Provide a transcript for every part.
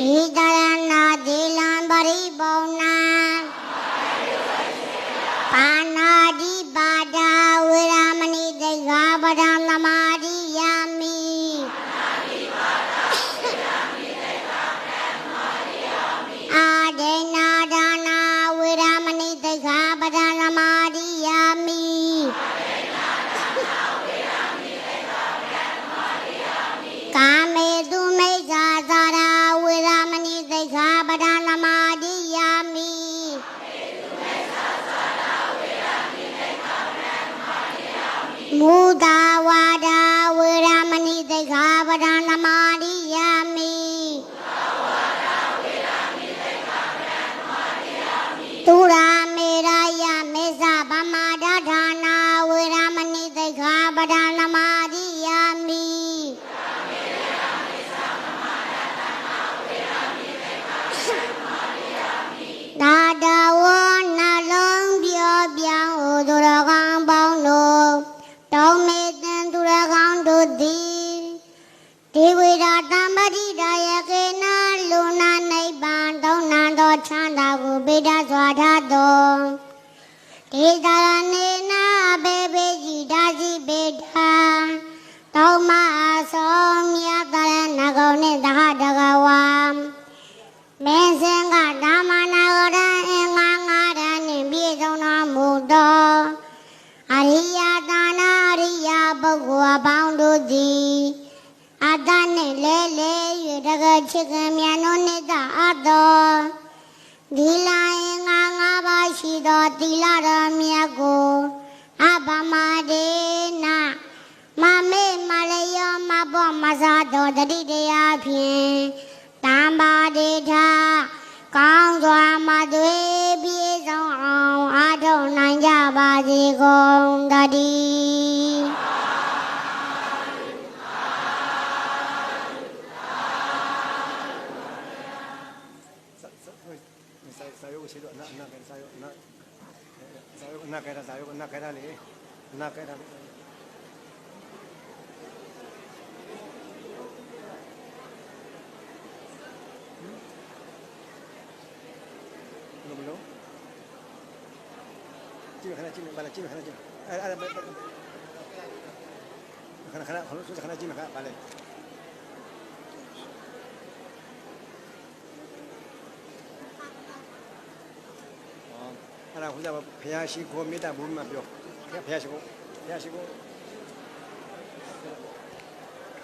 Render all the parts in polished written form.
Tidarana dilan bari bona Panadi bada viramani dega badam namadi yami Adena dana viramani dega badam namadi yami Kame dume jazara viramani dega badam namadi yami Muda wada viramani dega badam namadi yami Tura mera ya meza bamada dhana viramani dega badam namadi yami Dada wana long bia bia uduragang bang no Tau medan duragang do di Divira tambadi daya kena luna naiban Tau nando chanda gu bida swada do Tidara nena bebe jidaji beda Tau maa som yatara nagaw ne daha dagawam Mensenga damana ora enga ngara ne biesona mudo Ariya dana ariya bagwa boundu di Adane lele yudaga chikamyano ne da ado Dila enga ngaba shido dila ramyago Abamade na Mame malayo mabo masado dadideya pien Tamba de tha Kaung swa ma thwe pie song aung a thau naing ja ba se kong tati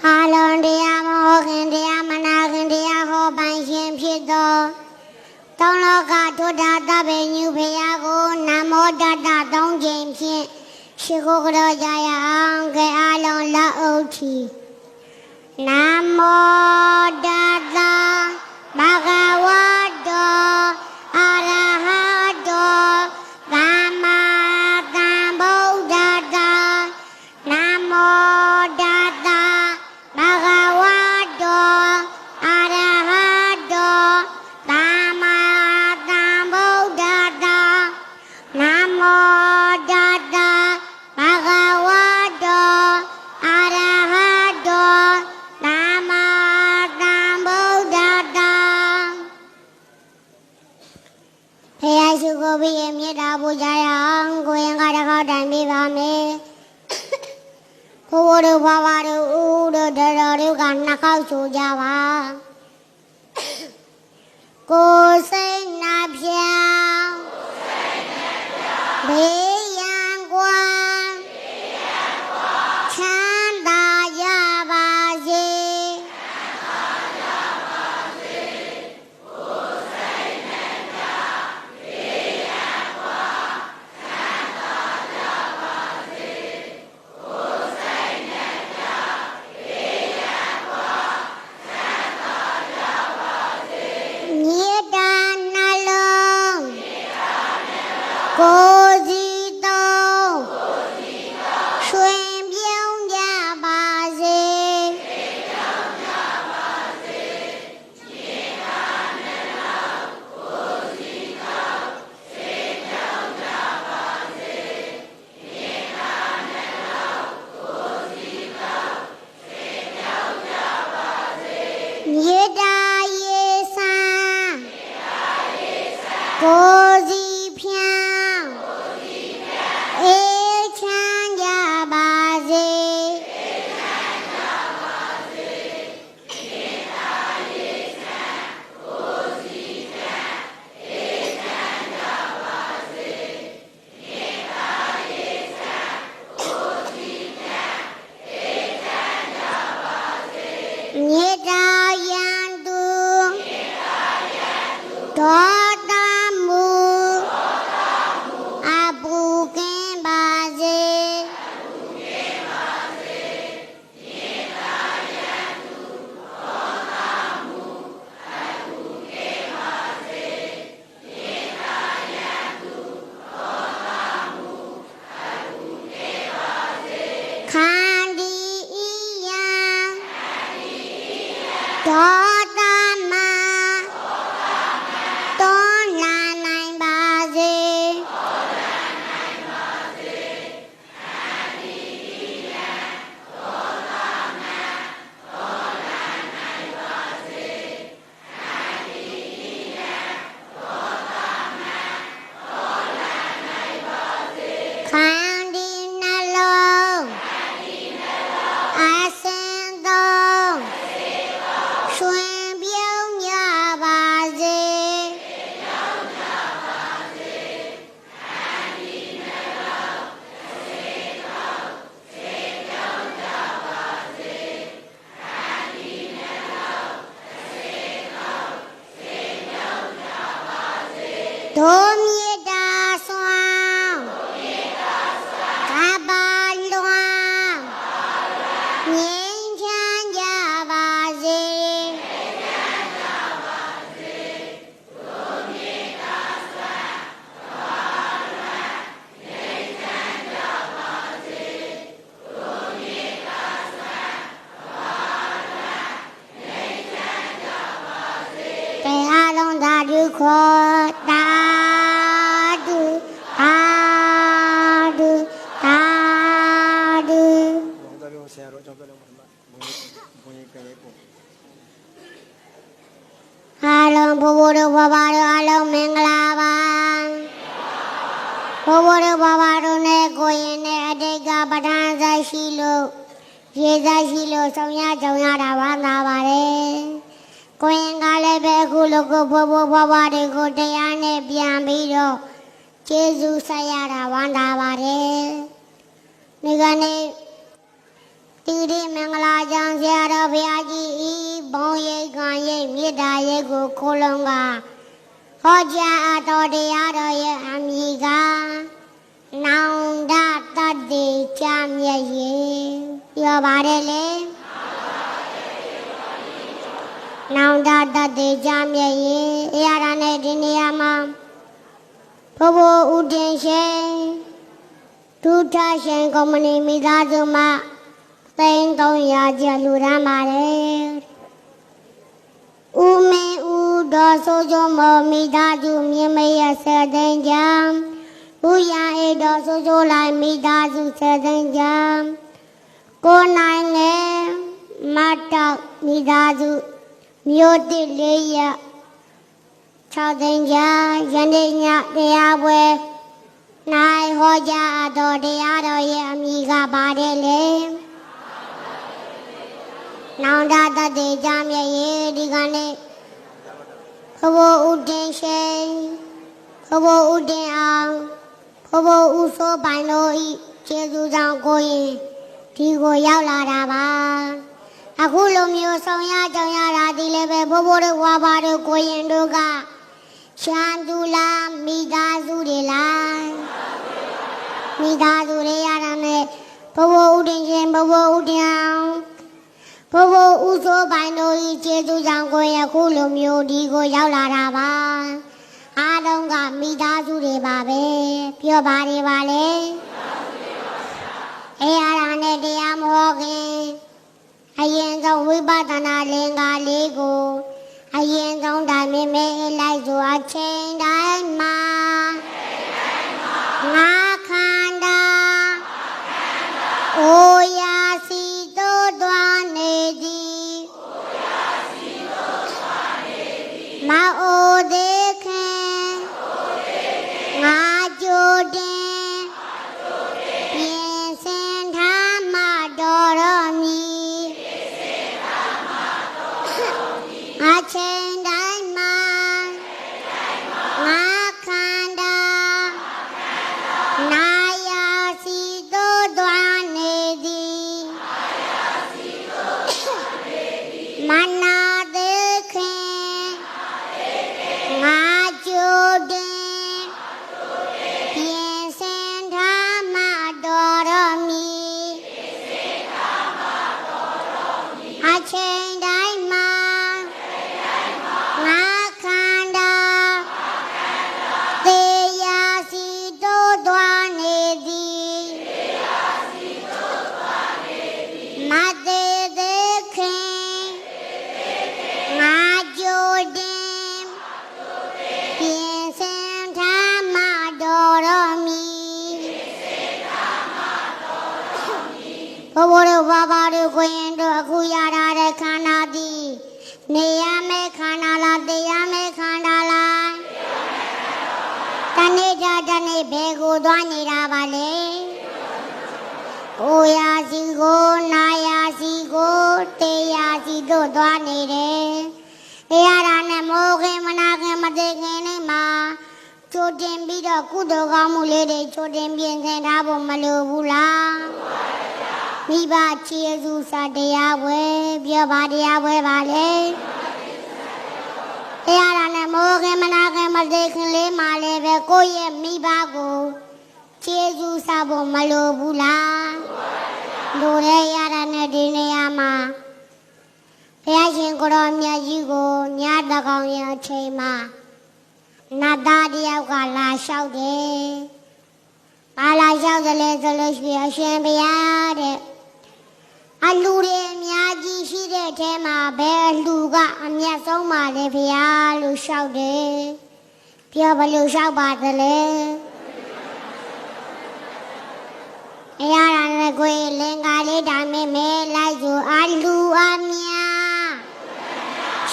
Halon dia mo khin dia mana khin dia ho ban shin phit do Tong loka thuda tabe nyu phaya ko namo tata tong chain phit Shiko karo jaya ang ke alon la uthi Namo tata bhagavato arahato Dhamma Sambuddhassa Namo tata bhagavato arahato Dhamma Sambuddhassa Namo tata bhagavato arahato Dhamma Sambuddhassa ဖယားရှိခိုးပြီးရင်မြေတာပူကြရအောင်ကိုရင်ကတခေါက်တိုင်ပေးပါမယ်ဖိုးဖိုးတို့ဖွားဖွားတို့ဦးတို့တော်တော်တို့ကနှစ်ခေါက်ချိုးကြပါကိုစိတ်နှပြဘေးရန်ကွာချမ်းသာရပါစေမြေတာနှလုံးကိုစီတုံးရွှင်ပြုံးကြပါစေမြေတာရေ စီဖြံအေးချမ်းကြပါစေမြေတာယံသူဒေါတမူအပူကင်းပါစေခန္ဒီဤယံဒေါတမတွန်းလာနိုင်ပါစေခန္ဒီနှလုံးအစင်သုံးရွှင်ပြုံးကြပါစေဒုမြေတာစွမ်းကပါလွမ်းငြိမ်းချမ်းကြပါစေတရားလုံးသာဓုခေါ်သာဓုသာဓုသာဓု ဘုံတော်လုံးဆရာတော်ကြောင့်ပြောလို့မှာဘုံရင်ကြဲပုံ အားလုံးဘိုးဘိုးတို့ဘဘတို့အားလုံးမင်္ဂလာပါဘိုးဘိုးတို့ဘဘတို့နဲ့ကိုရင်နဲ့အတိတ်ကပဋ္ဌာန်းဆိုင်ရှိလို့ရေဆိုင်ရှိလို့ဆောင်ရကြုံရတာဝမ်းသာပါတယ်ကိုရင်ကလည်းပဲအခုလိုကိုဘိုးဘိုးဘဘတွေကိုတရားနဲ့ပြန်ပြီးတော့ကျေးဇူးဆက်ရတာဝမ်းသာပါတယ်ဒီကနေ့တိရိမင်္ဂလာကြောင့်ဆရာတော်ဘုရားကြီးဤဘုံရိပ်ခံရိပ်မေတ္တာရိပ်ကိုခိုးလုံးကဟောကြားအပ်တော်တရားတော်ရဲ့အမည်ကနောင်တတတ္တိကြမြတ်ရေပြောပါတယ်လေနောင်တတတ္တိကြမြတ်ရေအရာရနဲ့ဒီနေရာမှာဘိုးဘိုးဦးတင်ရှင်ဒုထရှင်ကုမ္ပဏီမိသားစုမှ300ကျပ်လူရမ်းပါတယ်ဦးမင်းဦးတော်ဆိုးကျုံမော်မိသားစုမြင့်မရ7သိန်းကျမ်းဦးရအေတော်ဆိုးကျိုးလိုက်မိသားစု7သိန်းကျမ်းကိုနိုင်ငယ်မတ်တောက်မိသားစုမြို့တစ်4ရက်6သိန်းကျမ်းယနေ့ညတရားပွဲနိုင်ဟောကြားအပ်တော်တရားတော်ရဲ့အမည်ကပါတယ်လေနောင်တတတ္တိကြမြတ်ရေဒီကနေ့ဘိုးဘိုးဦးတင်ရှင်ဘိုးဘိုးဦးတင်အောင်ဘိုးဘိုးဦးစိုးပိုင်တို့ဤကျေးဇူးကြောင့်ကိုရင်ဒီကိုရောက်လာတာပါအခုလိုမျိုးဆောင်ရကြုံရတာဒီလည်းပဲဘိုးဘိုးတို့ဝါပါတို့ကိုရင်တို့ကရှမ်းသူလားမိသားစုတွေလားမိသားစုတွေရတာနဲ့ဘိုးဘိုးဦးတင်ရှင်ဘိုးဘိုးဦးတင်အောင်ဘိုးဘိုးဦးစိုးပိုင်တို့ဤကျေးဇူးကြောင့်ကိုရင်အခုလိုမျိုးဒီကိုရောက်လာတာပါအားလုံးကမိသားစုတွေပါပဲပြောပါရပါလေအေးအားရနဲ့တရားမဟောခင်အရင်ဆုံးဝိပဿနာလင်္ကာလေးကိုအရင်ဆုံးတိုင်းမေလိုက်ဆိုအချိန်တိုင်းမှာငါခန္ဓာအိုရာစီတို့သွားနေသည်မအိုသေးခင် အချိန်တိုင်းမှာငါခန္ဓာနာယာစီသို့သွားနေသည်မနာသေးခင်ငါကြိုတင်ပြင်ဆင်ထားမှတော်တော်မီအချိန်တိုင်းမှာငါခန္ဓာသေယာစီတို့သွားနေသည်မသေးသေးခင်ငါကြိုတင်ပြင်ဆင်ထားမှတော်တော်မီဘဝတို့ဘာဘာတို့ကိုရင်တို့အခုရထားတဲ့ခန္ဓာသည်နေရမယ့်ခန္ဓာလားသိရမယ့်ခန္ဓာလားတနေ့တနေ့ဘယ်ကိုသွားနေတာပါလဲကိုရာစီကိုနာရာစီကိုတေရာစီတို့သွားနေတယ်အဲ့ဒါနဲ့မိုးခင်မနာခင်မသိခင်လေးမှာချိုးတင်ပြီးတော့ကုသိုလ်ကောင်းမှုလေးတွေချိုးတင်ပြင်ဆင်ထားဖို့မလိုဘူးလားမိဘခြေစုစာတရားဝဲပြောပါတရားဝဲပါလေအဲ့ဒါနဲ့မိုးခင်မနာခင်မသိခင်လေးမှာလည်းပဲကိုယ့်ရဲ့မိဘကိုခြေစုစာဖို့မလိုဘူးလားလိုတဲ့ရတာနဲ့ဒီနေရာမှာဘုရားရှင်ကိုရောမြတ်ကြီးကိုညတကောင်ရအချိန်မှာနတ်သားတယောက်ကလာလျှောက်တယ်။ဘာလာလျှောက်တယ်လဲဆိုလို့ရှိရင်အရှင်ဘုရားတဲ့အလူတွေအများကြီးရှိတဲ့အထဲမှာဘယ်အလူကအမြတ်ဆုံးပါလဲဘုရားလို့လျှောက်တယ်။ပြောဘလို့လျှောက်ပါသလဲ။အရာရနဲ့ကိုယ်လင်္ကာလေးဒါမဲမဲလိုက်ဆိုအလူအမြတ်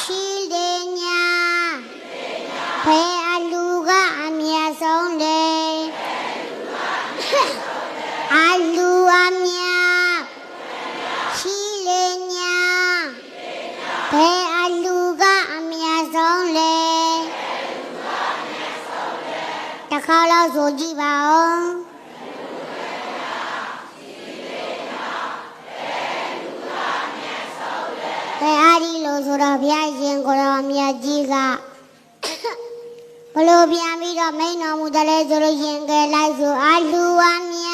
ရှိတယ်ညာဘယ်အလူကအမြတ်ဆုံးလဲအလူအမြတ်ရှိလေညာဘယ်အလူကအမြတ်ဆုံးလဲတစ်ခါလောက်ဆိုကြည့်ပါဦးဘယ်အားဒီလို့ဆိုတော့ဘုရားရှင်ကိုရောမြတ်ကြီးကဘလို့ပြန်ပြီးတော့မိန်တော်မူတယ်လဲဆိုလို့ရင်ကဲလိုက်ဆိုအလူအမြ